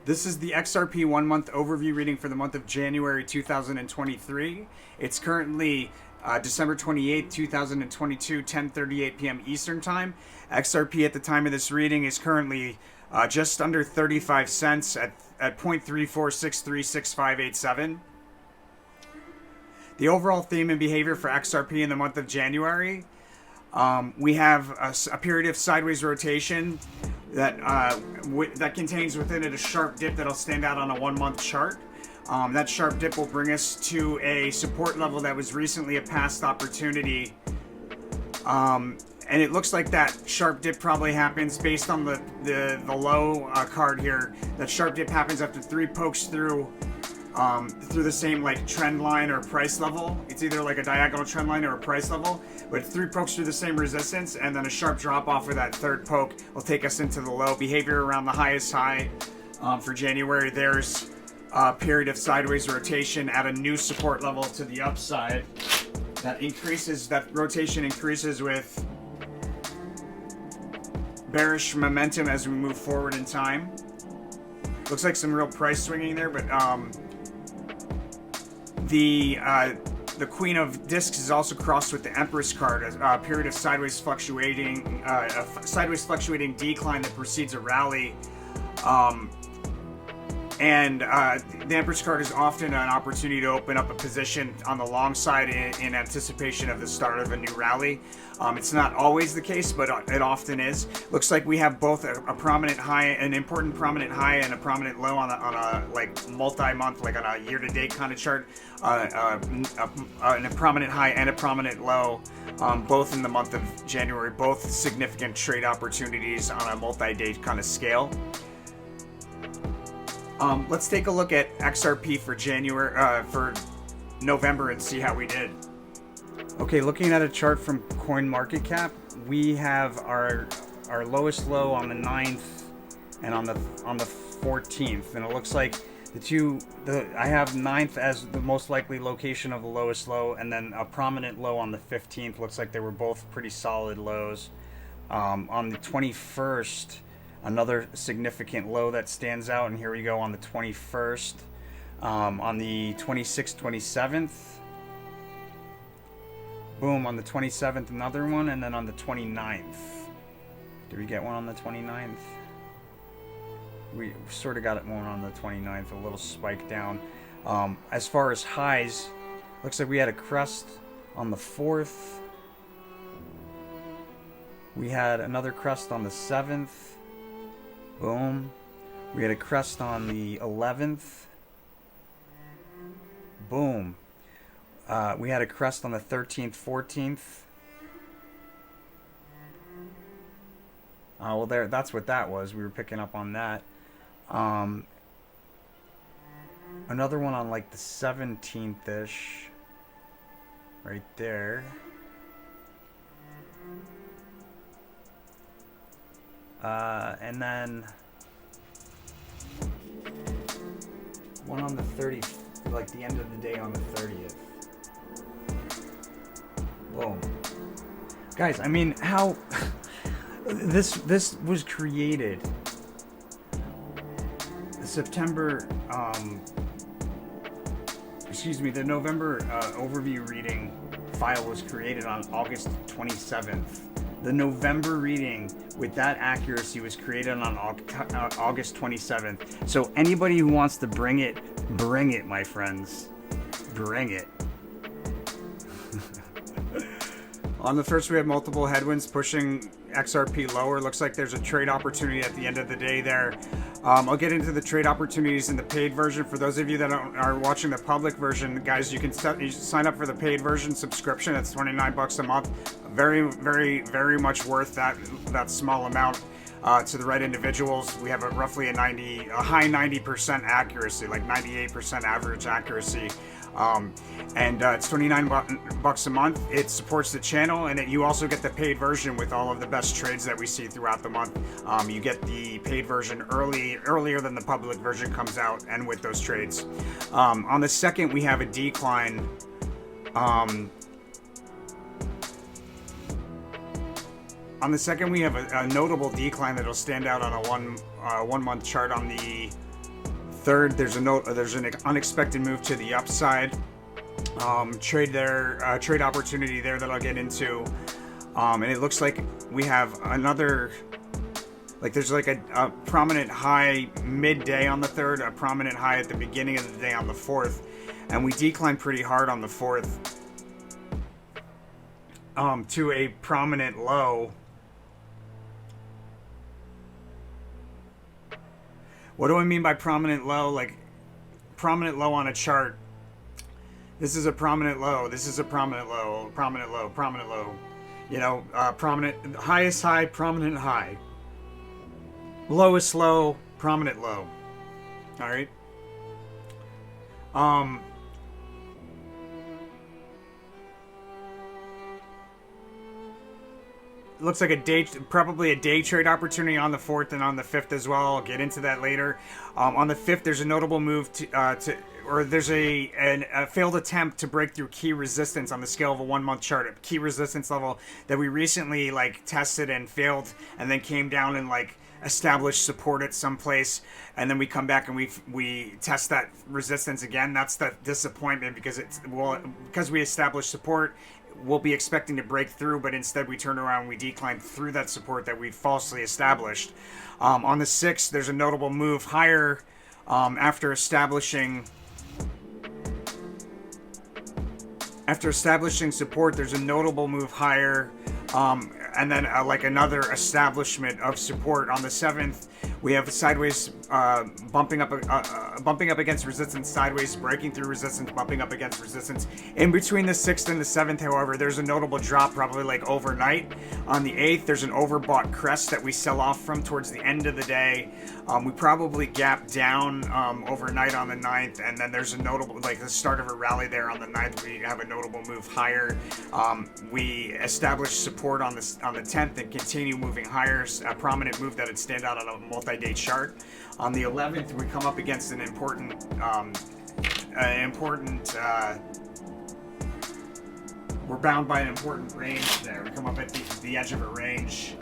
This is the XRP 1 month overview reading for the month of January 2023. It's currently December 28th, 2022, 10:38 p.m. Eastern Time. XRP at the time of this reading is currently just under 35 cents at 0.34636587. The overall theme and behavior for XRP in the month of January, we have a period of sideways rotation that that contains within it a sharp dip that'll stand out on a 1 month chart. That sharp dip will bring us to a support level that was recently a past opportunity. And it looks like that sharp dip probably happens based on the low card here. That sharp dip happens after 3 pokes through the same like trend line or price level. It's either like a diagonal trend line or a price level, but 3 pokes through the same resistance, and then a sharp drop off of that third poke will take us into the low. Behavior around the highest high for January. There's a period of sideways rotation at a new support level to the upside. That rotation increases with bearish momentum as we move forward in time. Looks like some real price swinging there, but the Queen of Discs is also crossed with the Empress card, a period of sideways fluctuating decline that precedes a rally. And the Empress card is often an opportunity to open up a position on the long side in anticipation of the start of a new rally. It's not always the case, but it often is. Looks like we have both a prominent high, an important prominent high, and a prominent low on a like multi-month, like on a year-to-date kind of chart. A prominent high and a prominent low, both in the month of January. Both significant trade opportunities on a multi-day kind of scale. Let's take a look at XRP for for November and see how we did. Okay, looking at a chart from CoinMarketCap, we have our lowest low on the 9th and on the 14th, and it looks like I have 9th as the most likely location of the lowest low, and then a prominent low on the 15th. Looks like they were both pretty solid lows. On the 21st, another significant low that stands out, and here we go on the 21st. On the 26th, 27th, boom, on the 27th another one, and then on the 29th. Did we get one on the 29th? We sort of got one on the 29th, a little spike down. As far as highs, looks like we had a crest on the 4th. We had another crest on the 7th. Boom. We had a crest on the 11th. Boom. We had a crest on the 13th, 14th. Well, that's what that was. We were picking up on that. Another one on like the 17th-ish. Right there. And then one on the 30th, like the end of the day on the 30th. Boom. Guys, I mean, how this was created. The November overview reading file was created on August 27th. The November reading with that accuracy was created on August 27th. So anybody who wants to bring it, my friends. Bring it. On the first, we have multiple headwinds pushing XRP lower. Looks like there's a trade opportunity at the end of the day there. I'll get into the trade opportunities in the paid version. For those of you that are watching the public version, guys, you can sign up for the paid version subscription. It's $29 a month. Very, very, very much worth that small amount to the right individuals. We have roughly a high 90% accuracy, like 98% average accuracy. It's $29 a month. It supports the channel, and you also get the paid version with all of the best trades that we see throughout the month. You get the paid version earlier than the public version comes out, and with those trades. On the second, we have a decline. On the second, we have a notable decline that'll stand out on a one month chart on the 3rd, there's an unexpected move to the upside. Trade opportunity there that I'll get into. And it looks like we have another, like there's like a prominent high midday on the 3rd, a prominent high at the beginning of the day on the 4th, and we declined pretty hard on the 4th to a prominent low. What do I mean by prominent low? Like prominent low on a chart. This is a prominent low. This is a prominent low. Prominent low. Prominent low. You know, prominent, highest high, prominent high. Lowest low, prominent low. All right. It looks like probably a day trade opportunity on the 4th and on the 5th as well. I'll get into that later. On the 5th, there's a notable move there's a failed attempt to break through key resistance on the scale of a 1-month chart, a key resistance level that we recently like tested and failed, and then came down and like established support at some place, and then we come back and we test that resistance again. That's the disappointment, because we established support, we'll be expecting to break through, but instead we turned around and we declined through that support that we falsely established. On the 6th, there's a notable move higher after establishing support. There's a notable move higher, and then like another establishment of support. On the 7th, we have sideways bumping up against resistance, sideways breaking through resistance, bumping up against resistance. In between the 6th and the 7th, however, there's a notable drop, probably like overnight. On the 8th, there's an overbought crest that we sell off from towards the end of the day. We probably gap down overnight on the 9th, and then there's a notable, like the start of a rally there on the 9th. We have a notable move higher. We establish support on the 10th and continue moving higher, a prominent move that would stand out on a multi-day chart. On the 11th, we come up against an important we're bound by an important range there. We come up at the edge of a range,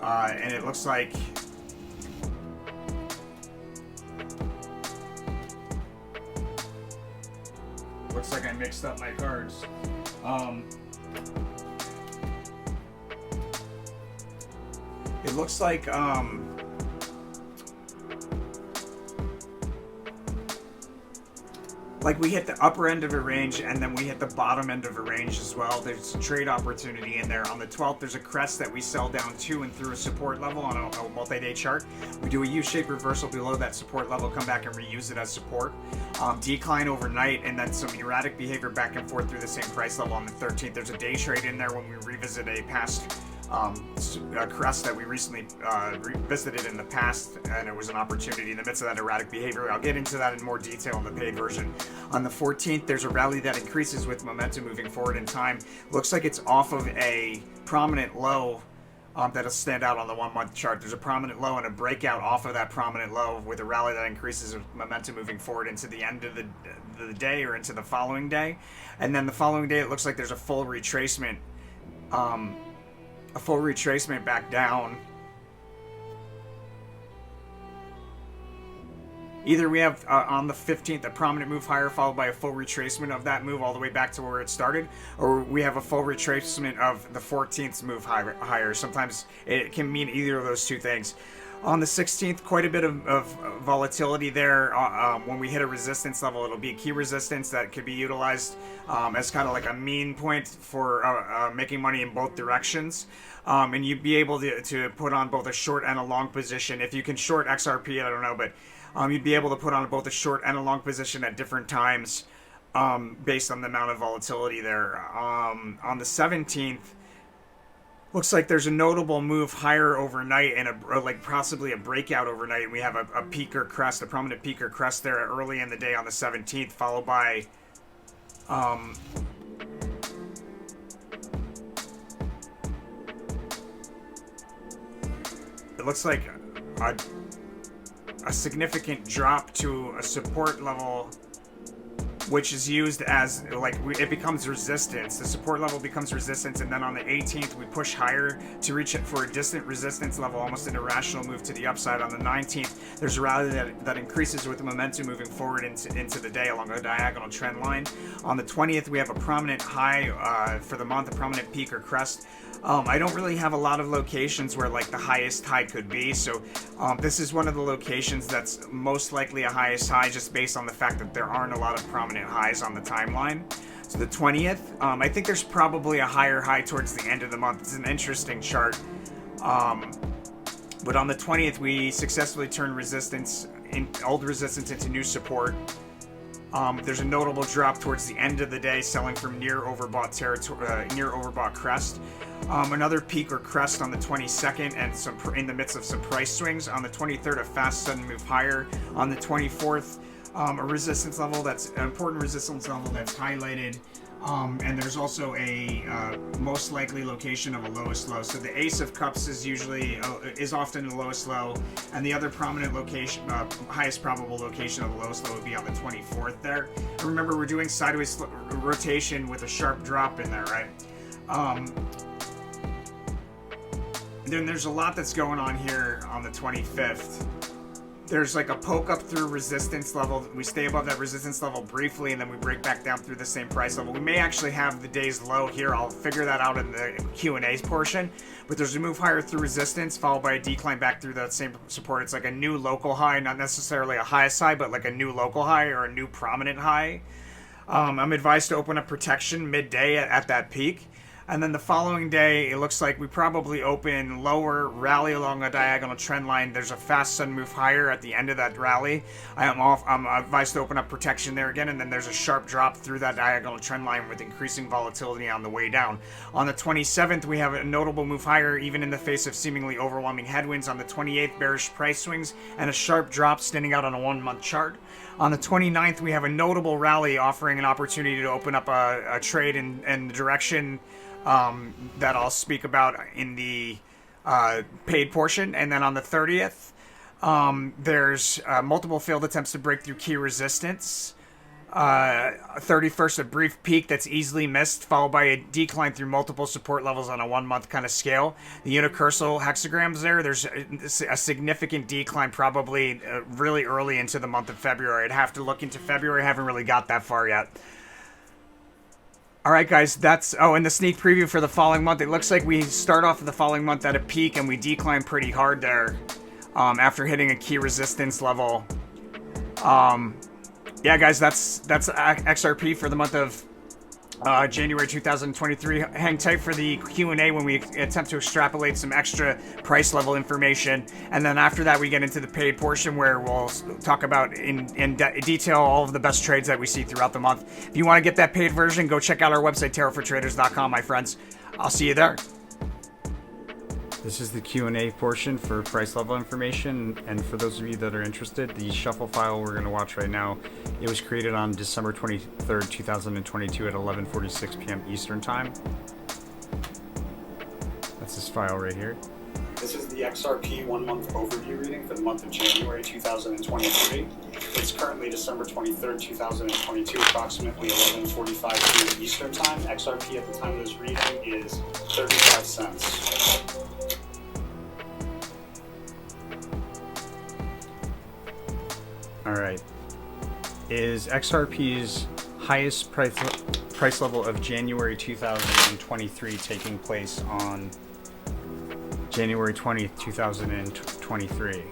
and it looks like I mixed up my cards. It looks like we hit the upper end of a range, and then we hit the bottom end of a range as well. There's a trade opportunity in there. On the 12th, there's a crest that we sell down to and through a support level on a multi-day chart. We do a U-shaped reversal below that support level, come back and reuse it as support. Decline overnight, and then some erratic behavior back and forth through the same price level on the 13th. There's a day trade in there when we revisit a past crest that we recently revisited in the past, and it was an opportunity in the midst of that erratic behavior. I'll get into that in more detail in the paid version. On the 14th, there's a rally that increases with momentum moving forward in time. Looks like it's off of a prominent low that'll stand out on the 1-month chart. There's a prominent low and a breakout off of that prominent low with a rally that increases with momentum moving forward into the end of the day or into the following day. And then the following day, it looks like there's a full retracement back down. Either we have on the 15th a prominent move higher followed by a full retracement of that move all the way back to where it started, or we have a full retracement of the 14th move higher. Sometimes it can mean either of those two things. On the 16th, quite a bit of volatility there. When we hit a resistance level, it'll be a key resistance that could be utilized as kind of like a mean point for making money in both directions. And you'd be able to put on both a short and a long position. If you can short XRP, I don't know, but you'd be able to put on both a short and a long position at different times based on the amount of volatility there. On the 17th, looks like there's a notable move higher overnight and possibly a breakout overnight. And we have a peak or crest, a prominent peak or crest there early in the day on the 17th, followed by it looks like a significant drop to a support level which is used as it becomes resistance. The support level becomes resistance, and then on the 18th we push higher to reach it for a distant resistance level, almost an irrational move to the upside. On the 19th, there's a rally that increases with the momentum moving forward into the day along a diagonal trend line. On the 20th, we have a prominent high for the month, a prominent peak or crest. I don't really have a lot of locations where like the highest high could be, so this is one of the locations that's most likely a highest high, just based on the fact that there aren't a lot of prominent highs on the timeline. So the 20th, I think there's probably a higher high towards the end of the month. It's an interesting chart, but on the 20th we successfully turned old resistance into new support. There's a notable drop towards the end of the day, selling from near overbought territory, near overbought crest. Another peak or crest on the 22nd, and in the midst of some price swings. On the 23rd, a fast sudden move higher. On the 24th, a resistance level that's an important resistance level that's highlighted. And there's also a most likely location of a lowest low. So the Ace of Cups is often the lowest low, and the other prominent location, highest probable location of the lowest low would be on the 24th there. And remember, we're doing sideways rotation with a sharp drop in there, right? Then there's a lot that's going on here on the 25th. There's like a poke up through resistance level. We stay above that resistance level briefly, and then we break back down through the same price level. We may actually have the day's low here. I'll figure that out in the Q&A portion. But there's a move higher through resistance, followed by a decline back through that same support. It's like a new local high, not necessarily a highest high, but like a new local high or a new prominent high. I'm advised to open up protection midday at that peak. And then the following day, it looks like we probably open lower, rally along a diagonal trend line. There's a fast sudden move higher at the end of that rally. I'm advised to open up protection there again, and then there's a sharp drop through that diagonal trend line with increasing volatility on the way down. On the 27th, we have a notable move higher, even in the face of seemingly overwhelming headwinds. On the 28th, bearish price swings and a sharp drop standing out on a 1-month chart. On the 29th, we have a notable rally offering an opportunity to open up a trade in the direction that I'll speak about in the paid portion. And then on the 30th, there's multiple failed attempts to break through key resistance. 31st, a brief peak that's easily missed, followed by a decline through multiple support levels on a 1-month kind of scale. The unicursal hexagrams there's a significant decline, probably really early into the month of February. I'd have to look into February. I haven't really got that far yet. All right, guys, and the sneak preview for the following month. It looks like we start off the following month at a peak, and we decline pretty hard there after hitting a key resistance level. Yeah, guys, that's XRP for the month of January 2023. Hang tight for the Q&A when we attempt to extrapolate some extra price level information, and then after that we get into the paid portion where we'll talk about in detail all of the best trades that we see throughout the month. If you want to get that paid version, go check out our website, tarotfortraders.com, my friends. I'll see you there. This is the Q&A portion for price level information, and for those of you that are interested, the shuffle file we're going to watch right now, it was created on December 23rd, 2022 at 11:46 p.m. Eastern Time. That's this file right here. This is the XRP 1-month overview reading for the month of January 2023. It's currently December 23rd, 2022, approximately 11:45 p.m. Eastern Time. XRP at the time of this reading is 35 cents. All right. Is XRP's highest price level of January 2023 taking place on January 20th, 2023?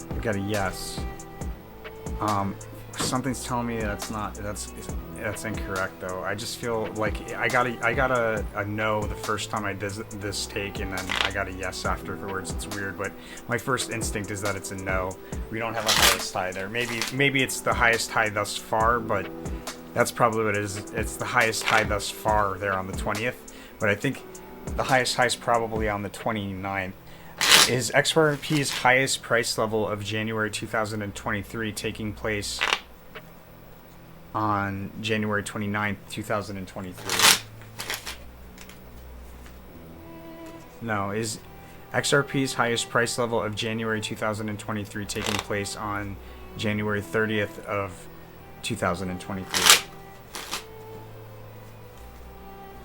I got a yes. Something's telling me that's incorrect though. I just feel like I got a no the first time I did this take, and then I got a yes afterwards. It's weird, but my first instinct is that it's a no. We don't have a highest high there. Maybe it's the highest high thus far, but that's probably what it is. It's the highest high thus far there on the 20th, but I think the highest high is probably on the 29th. Is XRP's highest price level of January 2023 taking place on January 29th, 2023? No. XRP's highest price level of January 2023 taking place on January 30th of 2023.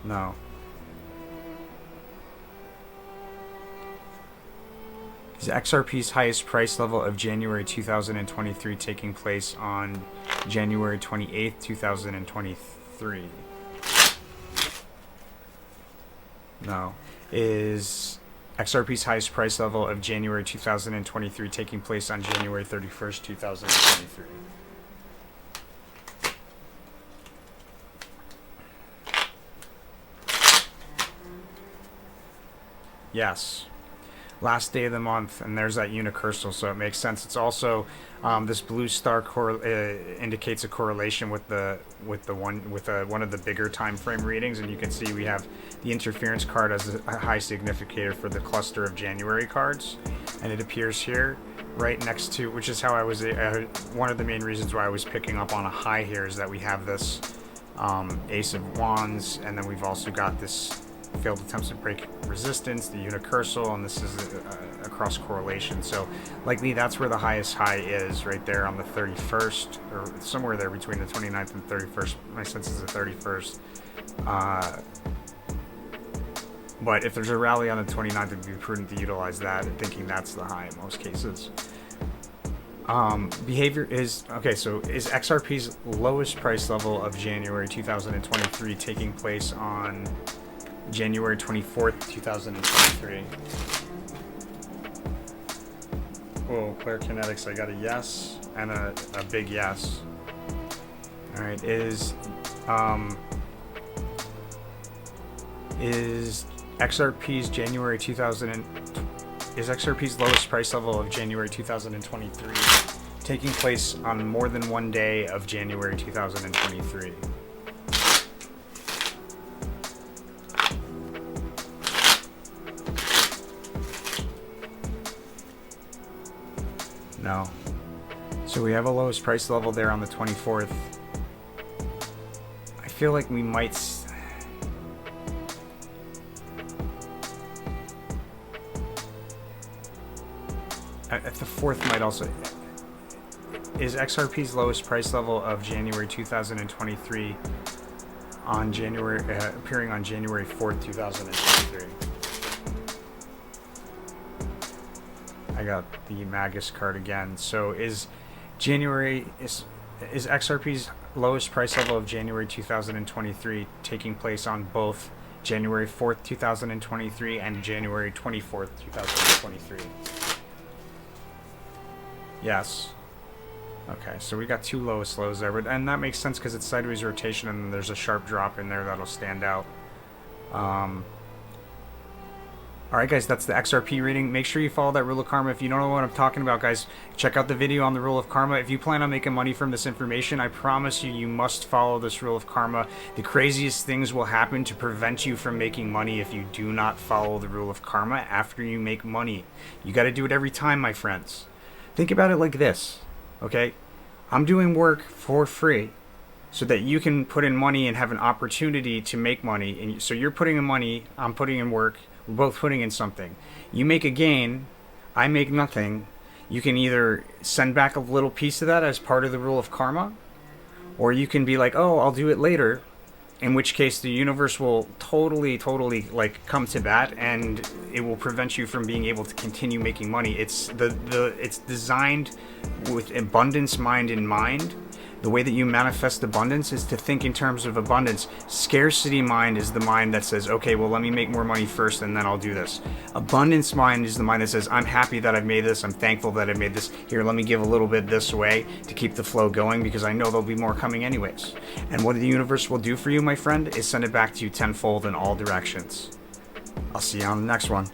No. Is XRP's highest price level of January 2023 taking place on January 28th, 2023? No. Is XRP's highest price level of January 2023 taking place on January 31st, 2023? Yes. Last day of the month, and there's that unicursal, so it makes sense. It's also this blue star indicates a correlation with one of the bigger time frame readings, and you can see we have the interference card as a high significator for the cluster of January cards, and it appears here right next to, which is how I was one of the main reasons why I was picking up on a high here is that we have this Ace of Wands, and then we've also got this failed attempts to break resistance, the unicursal, and this is a cross correlation. So likely that's where the highest high is, right there on the 31st, or somewhere there between the 29th and 31st. My sense is the 31st. But if there's a rally on the 29th, it would be prudent to utilize that, thinking that's the high in most cases. Behavior is, okay, so is XRP's lowest price level of January 2023 taking place on January 24th, 2023. Oh, Claire Kinetics, I got a yes and a big yes. Alright, is XRP's January 2000 is XRP's lowest price level of January 2023 taking place on more than one day of January 2023? No. So we have a lowest price level there on the 24th. I feel like we might... the 4th might also... Is XRP's lowest price level of January 2023 on appearing on January 4th, 2023? I got the Magus card again. So is XRP's lowest price level of January 2023 taking place on both January 4th, 2023 and January 24th, 2023? Yes. Okay, so we got two lowest lows there, and that makes sense because it's sideways rotation and there's a sharp drop in there that'll stand out. Alright guys, that's the XRP reading. Make sure you follow that rule of karma. If you don't know what I'm talking about, guys, check out the video on the rule of karma. If you plan on making money from this information, I promise you, you must follow this rule of karma. The craziest things will happen to prevent you from making money if you do not follow the rule of karma after you make money. You got to do it every time, my friends. Think about it like this, okay? I'm doing work for free so that you can put in money and have an opportunity to make money. And so you're putting in money, I'm putting in work. We're both putting in something. You make a gain, I make nothing. You can either send back a little piece of that as part of the rule of karma, or you can be like, oh, I'll do it later, in which case the universe will totally like come to bat, and it will prevent you from being able to continue making money. It's it's designed with abundance mind in mind. The way that you manifest abundance is to think in terms of abundance. Scarcity mind is the mind that says, okay, well, let me make more money first and then I'll do this. Abundance mind is the mind that says, I'm happy that I've made this. I'm thankful that I made this. Here, let me give a little bit this way to keep the flow going because I know there'll be more coming anyways. And what the universe will do for you, my friend, is send it back to you tenfold in all directions. I'll see you on the next one.